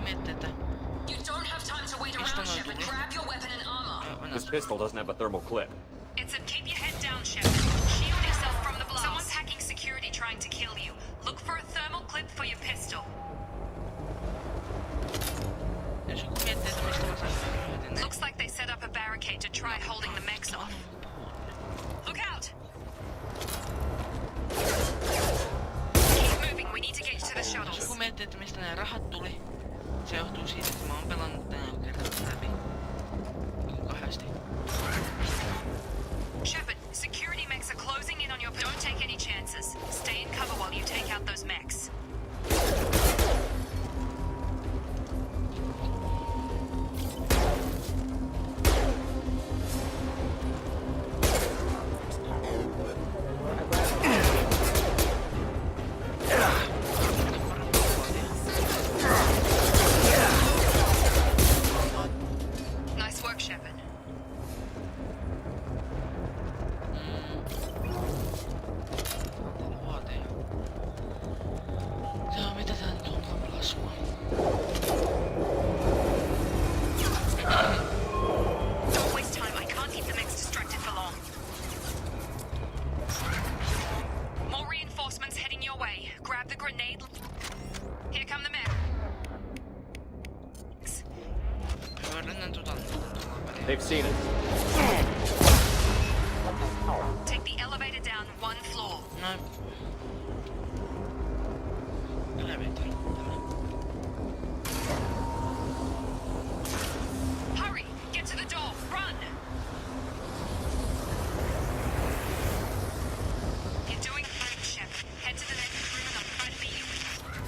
You don't have time to wait around, Shepard. Grab your weapon and armor. This pistol doesn't have a thermal clip. It's a keep your head down, Shepard. Shield yourself from the blast. Someone's hacking security trying to kill you. Look for a thermal clip for your pistol. Looks like they set up a barricade to try holding the mechs off. Look out! Keep moving, we need to get you to the shuttles. Kun miettii, että mistä nämä rahat tuli, se johtuu siitä, että mä oon pelannut tänään kerran läpi. Kahdesti. Shepard, security mechs are closing in on your... Don't take any chances. Stay in cover while you take out those mechs. They've seen it. Take the elevator down one floor. No. Hurry! Get to the door! Run! You're doing fine, Shepard. Head to the next room and I'll try to beat you.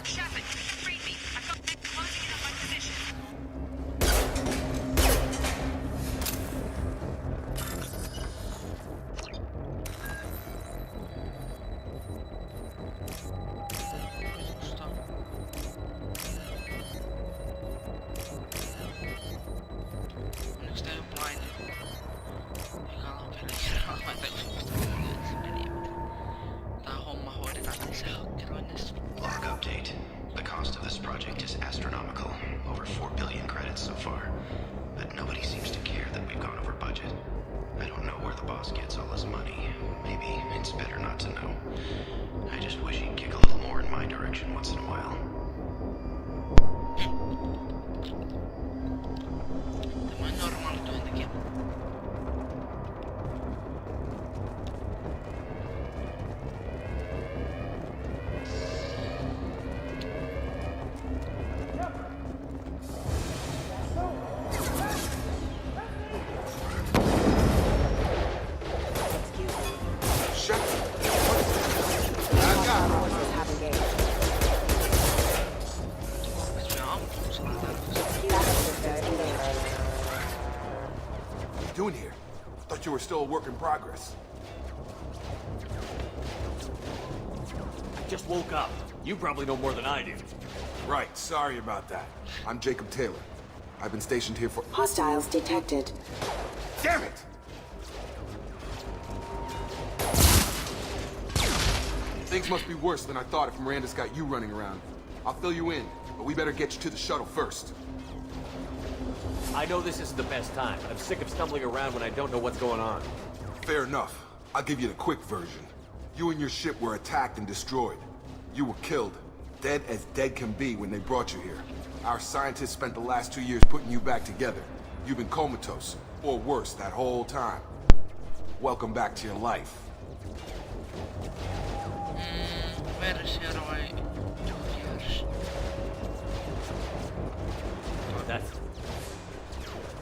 Shepard, read me. I've got them closing in on my position. Doing here? Thought you were still a work in progress. I just woke up. You probably know more than I do. Right, sorry about that. I'm Jacob Taylor. I've been stationed here for... Hostiles detected. Damn it! Things must be worse than I thought if Miranda's got you running around. I'll fill you in, but we better get you to the shuttle first. I know this isn't the best time, but I'm sick of stumbling around when I don't know what's going on. Fair enough. I'll give you the quick version. You and your ship were attacked and destroyed. You were killed. Dead as dead can be when they brought you here. Our scientists spent the last 2 years putting you back together. You've been comatose, or worse, that whole time. Welcome back to your life.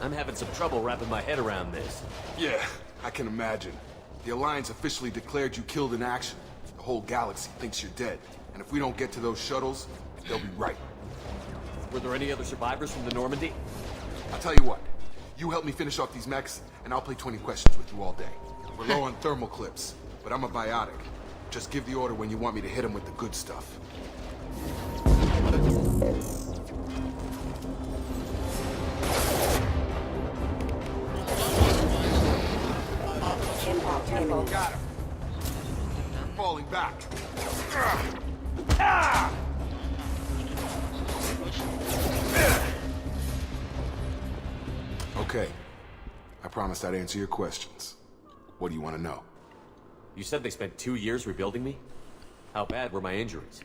I'm having some trouble wrapping my head around this. Yeah, I can imagine. The Alliance officially declared you killed in action. The whole galaxy thinks you're dead. And if we don't get to those shuttles, they'll be right. Were there any other survivors from the Normandy? I'll tell you what. You help me finish off these mechs, and I'll play 20 questions with you all day. We're low on thermal clips, but I'm a biotic. Just give the order when you want me to hit them with the good stuff. Got him. Falling back. Ah! Okay. I promised I'd answer your questions. What do you want to know? You said they spent 2 years rebuilding me? How bad were my injuries?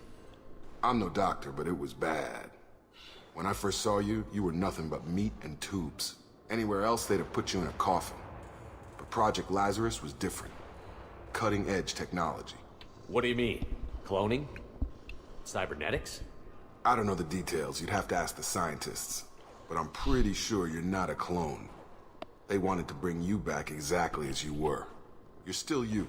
I'm no doctor, but it was bad. When I first saw you, you were nothing but meat and tubes. Anywhere else, they'd have put you in a coffin. But Project Lazarus was different. Cutting-edge technology. What do you mean? Cloning? Cybernetics? I don't know the details. You'd have to ask the scientists. But I'm pretty sure you're not a clone. They wanted to bring you back exactly as you were. You're still you.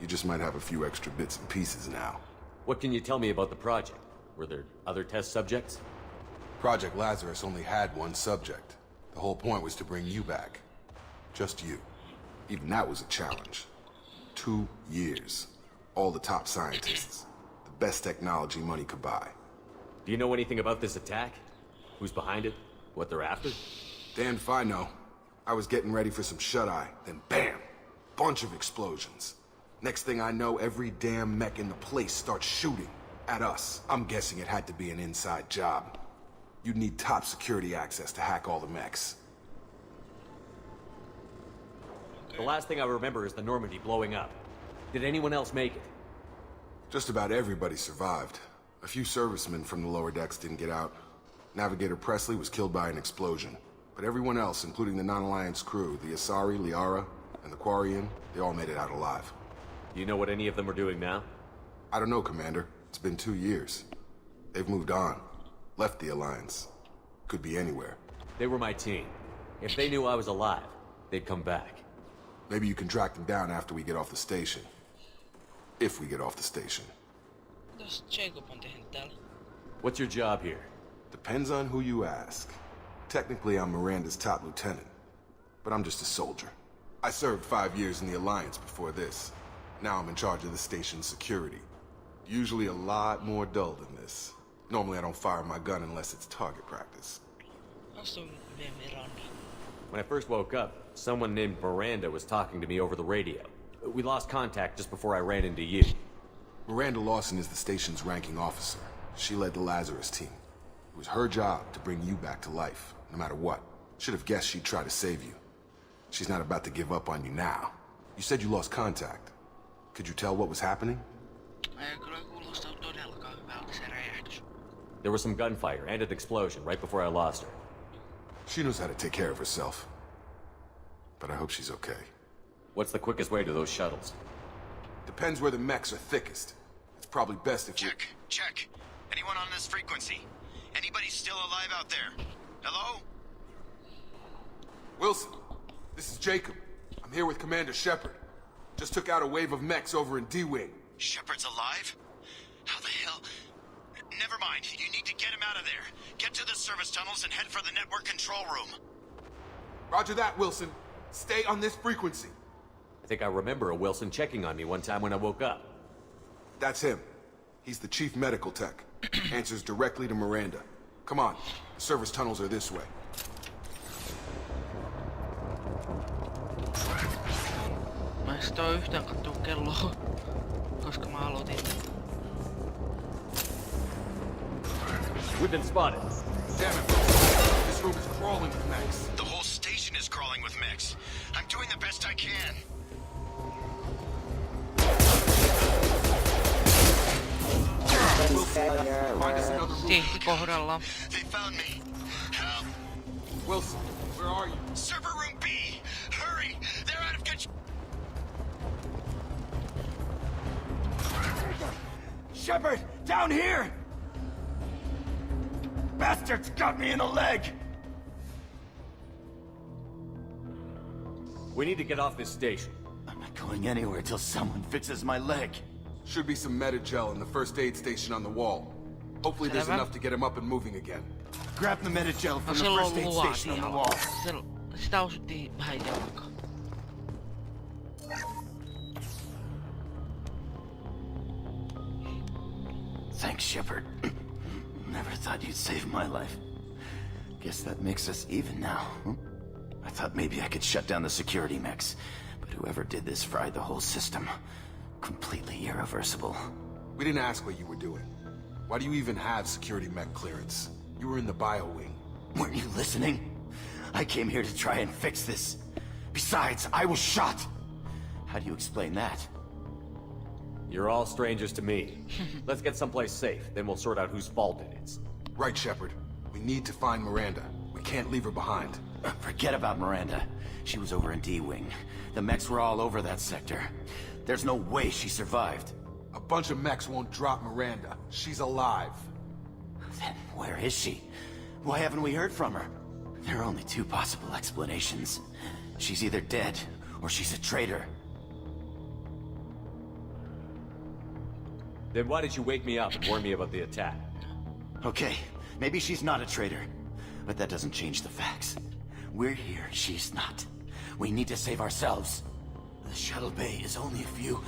You just might have a few extra bits and pieces now. What can you tell me about the project? Were there other test subjects? Project Lazarus only had one subject. The whole point was to bring you back. Just you. Even that was a challenge. 2 years. All the top scientists. The best technology money could buy. Do you know anything about this attack? Who's behind it? What they're after? Damned if I know. I was getting ready for some shut-eye, then bam! Bunch of explosions. Next thing I know, every damn mech in the place starts shooting. At us. I'm guessing it had to be an inside job. You'd need top security access to hack all the mechs. The last thing I remember is the Normandy blowing up. Did anyone else make it? Just about everybody survived. A few servicemen from the lower decks didn't get out. Navigator Presley was killed by an explosion. But everyone else, including the non-Alliance crew, the Asari, Liara, and the Quarian, they all made it out alive. Do you know what any of them are doing now? I don't know, Commander. It's been 2 years. They've moved on. Left the Alliance. Could be anywhere. They were my team. If they knew I was alive, they'd come back. Maybe you can track them down after we get off the station. If we get off the station. Mitäs Jacob on tehnyt täällä? What's your job here? Depends on who you ask. Technically, I'm Miranda's top lieutenant. But I'm just a soldier. I served 5 years in the Alliance before this. Now I'm in charge of the station's security. Usually a lot more dull than this. Normally I don't fire my gun unless it's target practice. Aston Miranda. When I first woke up, someone named Miranda was talking to me over the radio. We lost contact just before I ran into you. Miranda Lawson is the station's ranking officer. She led the Lazarus team. It was her job to bring you back to life, no matter what. Should have guessed she'd try to save you. She's not about to give up on you now. You said you lost contact. Could you tell what was happening? Ei kyllä kuulostaa todellakaan hyvältä se räjähdys. There was some gunfire and an explosion right before I lost her. She knows how to take care of herself. But I hope she's okay. What's the quickest way to those shuttles? Depends where the mechs are thickest. It's probably best if you... Check. Anyone on this frequency? Anybody still alive out there? Hello? Wilson, this is Jacob. I'm here with Commander Shepard. Just took out a wave of mechs over in D-Wing. Shepard's alive? How the hell? Never mind. You need to get him out of there. Get to the service tunnels and head for the network control room. Roger that, Wilson. Stay on this frequency. I think I remember a Wilson checking on me one time when I woke up. That's him. He's the chief medical tech. Answers directly to Miranda. Come on. The service tunnels are this way. Mä en sit oo yhtään kattuu kelloa, koska mä aloitin. We've been spotted. Damn it, Wilson. This room is crawling with mechs. The whole station is crawling with mechs. I'm doing the best I can. Wilson, find us another room. Tiikki kohdalla. They found me. Help. Wilson, where are you? Server room B. Hurry. They're out of control. Shepard, down here! Bastards got me in the leg! We need to get off this station. I'm not going anywhere till someone fixes my leg. Should be some Metagel in the first aid station on the wall. Hopefully there's Selvä. enough to get him up and moving again. Grab the Metagel No from the silloin first aid luvat station on the ihan. wall. Sitä osuttiin vähän jalkaa. Thanks, Shepard. Never thought you'd save my life. Guess that makes us even now. I thought maybe I could shut down the security mechs, but whoever did this fried the whole system. Completely irreversible. We didn't ask what you were doing. Why do you even have security mech clearance? You were in the bio wing. Weren't you listening? I came here to try and fix this. Besides, I was shot. How do you explain that? You're all strangers to me. Let's get someplace safe, then we'll sort out whose fault it is. Right, Shepard. We need to find Miranda. We can't leave her behind. Forget about Miranda. She was over in D-Wing. The mechs were all over that sector. There's no way she survived. A bunch of mechs won't drop Miranda. She's alive. Then where is she? Why haven't we heard from her? There are only two possible explanations. She's either dead, or she's a traitor. Then why did you wake me up and warn me about the attack? Okay, maybe she's not a traitor. But that doesn't change the facts. We're here, she's not. We need to save ourselves. The shuttle bay is only a few...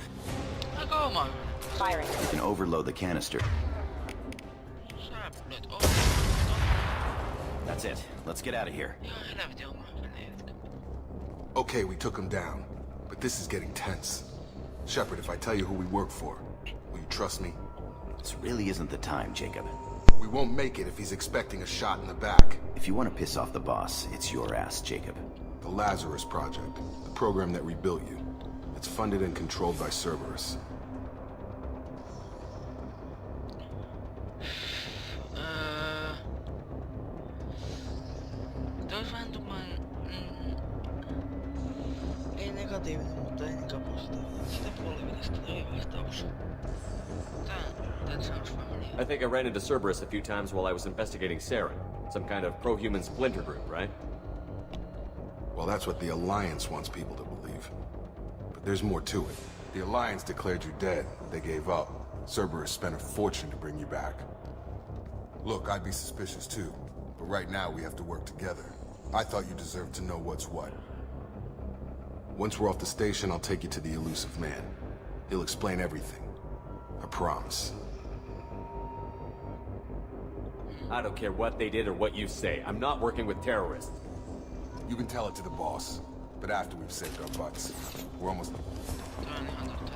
Aika oma. Firing. You can overload the canister. Sä nyt on. That's it. Let's get out of here. Ihan helvetin oma. Okay, we took him down. But this is getting tense. Shepard, if I tell you who we work for, will you trust me? This really isn't the time, Jacob. We won't make it if he's expecting a shot in the back. If you want to piss off the boss, it's your ass, Jacob. The Lazarus Project, the program that rebuilt you. It's funded and controlled by Cerberus. Tois vähän tumman... Ei negatiivinen, mutta ei niinkään positiivinen. Sitä puolivälissä toi vastaus. That sounds familiar. I think I ran into Cerberus a few times while I was investigating Saren. Some kind of pro-human splinter group, right? Well, that's what the Alliance wants people to believe. But there's more to it. The Alliance declared you dead. They gave up. Cerberus spent a fortune to bring you back. Look, I'd be suspicious too. But right now we have to work together. I thought you deserved to know what's what. Once we're off the station, I'll take you to the elusive man. He'll explain everything. I promise. I don't care what they did or what you say. I'm not working with terrorists. You can tell it to the boss. But after we've saved our butts. We're almost... Toi on ihan totta.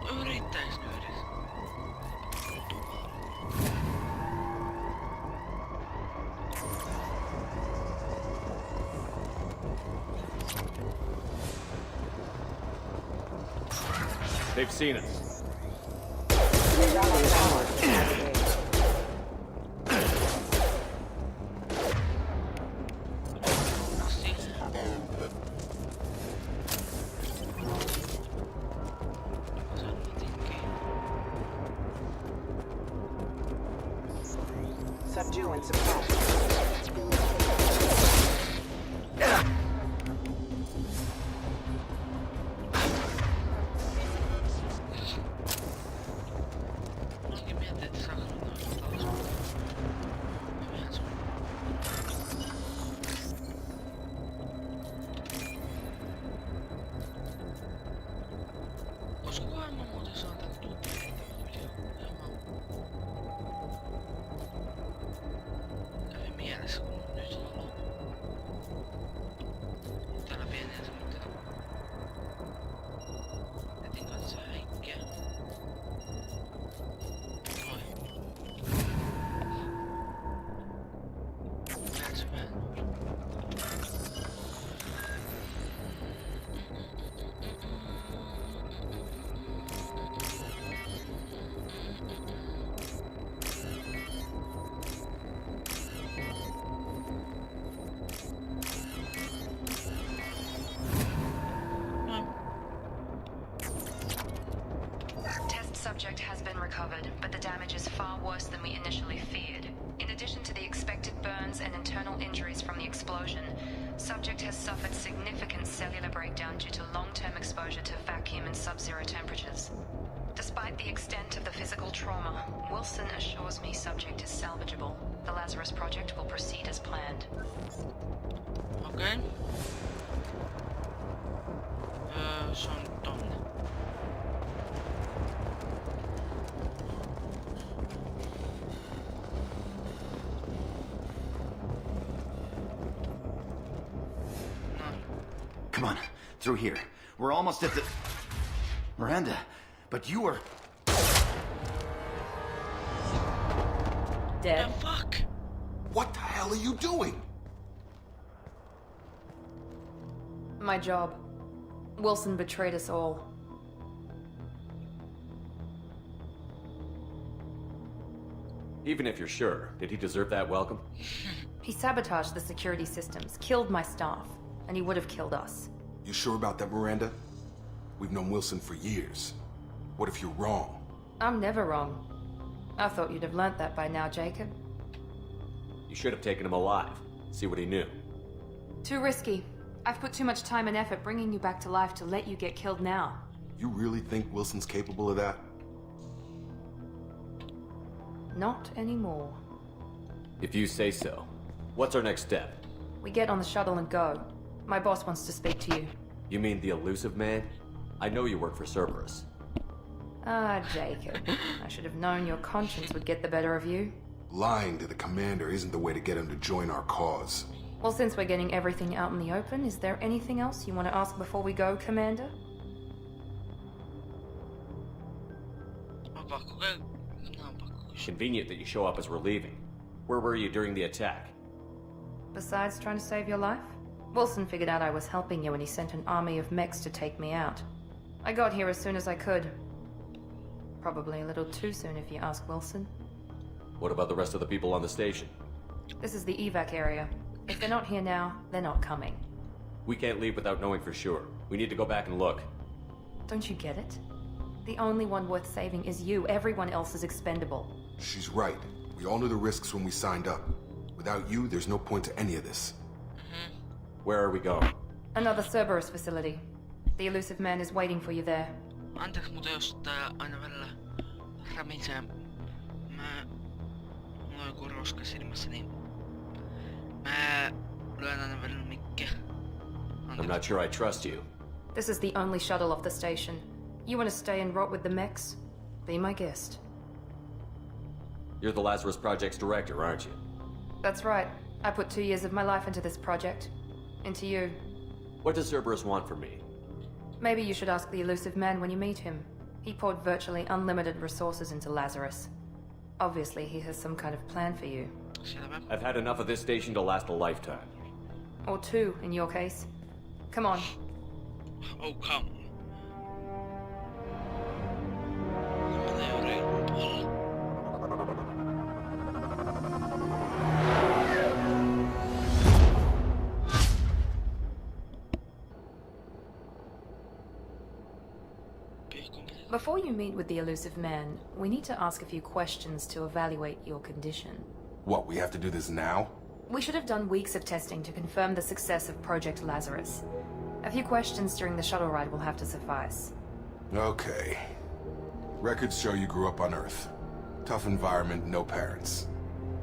No yrittäis nyt edes. They've seen us. Subdue and suppress. Onkin miettiä, että saako noista taas. Hyvinhän se on. Olisikohan mä muuten saanut tutkia? Kävi mielessä, kun nyt on ollut täällä pieniä semmoitteita. Etin katsoa häikkiä. Noin. That's right. Test subject has been recovered, but the damage is far worse than we initially feared. In addition to the expected burns and internal injuries from the explosion, subject has suffered significant cellular breakdown due to long-term exposure to vacuum and sub-zero temperatures. Despite the extent of the physical trauma, Wilson assures me subject is salvageable. The Lazarus Project will proceed as planned. Okei. Se on tonne. Come on, through here. We're almost at the... Miranda, but you were... The Dead. fuck? What the hell are you doing? My job. Wilson betrayed us all. Even if you're sure, did he deserve that welcome? He sabotaged the security systems, killed my staff, and he would have killed us. You sure about that, Miranda? We've known Wilson for years. What if you're wrong? I'm never wrong. I thought you'd have learnt that by now, Jacob. You should have taken him alive. See what he knew. Too risky. I've put too much time and effort bringing you back to life to let you get killed now. You really think Wilson's capable of that? Not anymore. If you say so. What's our next step? We get on the shuttle and go. My boss wants to speak to you. You mean the elusive man? I know you work for Cerberus. Ah, Jacob. I should have known your conscience would get the better of you. Lying to the commander isn't the way to get him to join our cause. Well, since we're getting everything out in the open, is there anything else you want to ask before we go, Commander? On pakko käy. Minä on pakko kysyä. Convenient that you show up as we're leaving. Where were you during the attack? Besides trying to save your life? Wilson figured out I was helping you when he sent an army of mechs to take me out. I got here as soon as I could. Probably a little too soon if you ask Wilson. What about the rest of the people on the station? This is the evac area. If they're not here now, they're not coming. We can't leave without knowing for sure. We need to go back and look. Don't you get it? The only one worth saving is you. Everyone else is expendable. She's right. We all knew the risks when we signed up. Without you, there's no point to any of this. Where are we going? Another Cerberus facility. The elusive man is waiting for you there. Anteeksi muuten jos tää aina välillä rämisee. Mulla on joku roska silmässä, niin mä lyön aina välillä mikkiä. I'm not sure I trust you. This is the only shuttle off the station. You want to stay and rot with the mechs? Be my guest. You're the Lazarus Project's director, aren't you? That's right. I put 2 years of my life into this project. Into you. What does Cerberus want from me? Maybe you should ask the elusive man when you meet him. He poured virtually unlimited resources into Lazarus. Obviously, he has some kind of plan for you. Selvä. I've had enough of this station to last a lifetime. Or 2, in your case. Come on. Oh, come. Menee jo reilun puolella. Before you meet with the elusive man, we need to ask a few questions to evaluate your condition. What, we have to do this now? We should have done weeks of testing to confirm the success of Project Lazarus. A few questions during the shuttle ride will have to suffice. Okay. Records show you grew up on Earth. Tough environment, no parents.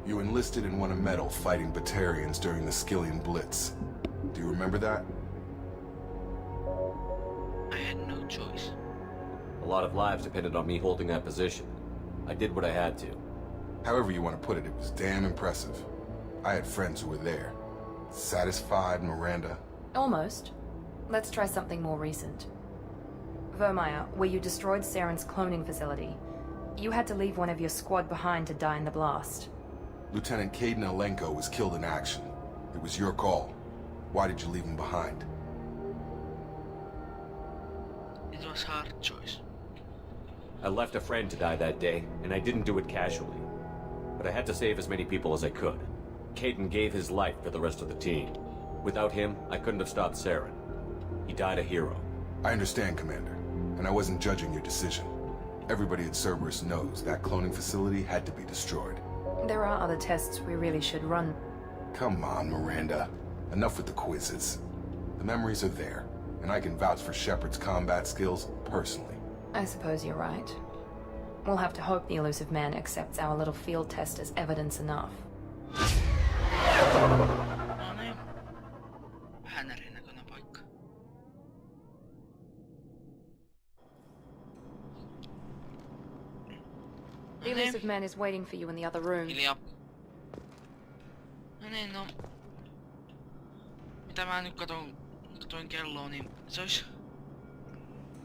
You enlisted and won a medal fighting Batarians during the Skillian Blitz. Do you remember that? I had no choice. A lot of lives depended on me holding that position. I did what I had to. However you want to put it, it was damn impressive. I had friends who were there. Satisfied, Miranda? Almost. Let's try something more recent. Vermeer, where you destroyed Saren's cloning facility. You had to leave one of your squad behind to die in the blast. Lieutenant Caden Alenko was killed in action. It was your call. Why did you leave him behind? It was hard choice. I left a friend to die that day, and I didn't do it casually. But I had to save as many people as I could. Caden gave his life for the rest of the team. Without him, I couldn't have stopped Saren. He died a hero. I understand, Commander, and I wasn't judging your decision. Everybody at Cerberus knows that cloning facility had to be destroyed. There are other tests we really should run. Come on, Miranda. Enough with the quizzes. The memories are there, and I can vouch for Shepard's combat skills personally. I suppose you're right. We'll have to hope the elusive man accepts our little field test as evidence enough. No niin. Vähän erinäköinen paikka. The elusive man is waiting for you in the other room. Hiljaa. No niin, no. Mitä mä nyt katon katoin kelloa, niin se olisi...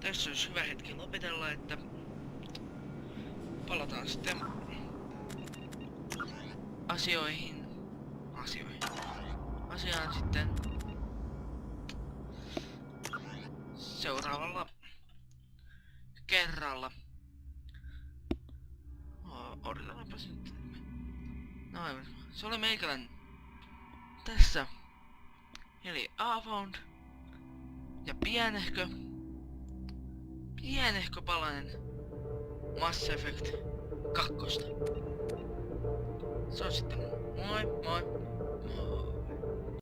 Tässä olisi hyvä hetki lopetella, että... Palataan sitten... Asiaan sitten... Seuraavalla... Kerralla. Odotetaanpas nyt. No aivan. Se oli meikälän tässä. Eli Aafound. Ja pienehkö palanen Mass Effect 2. Se on sitten moi moi moi.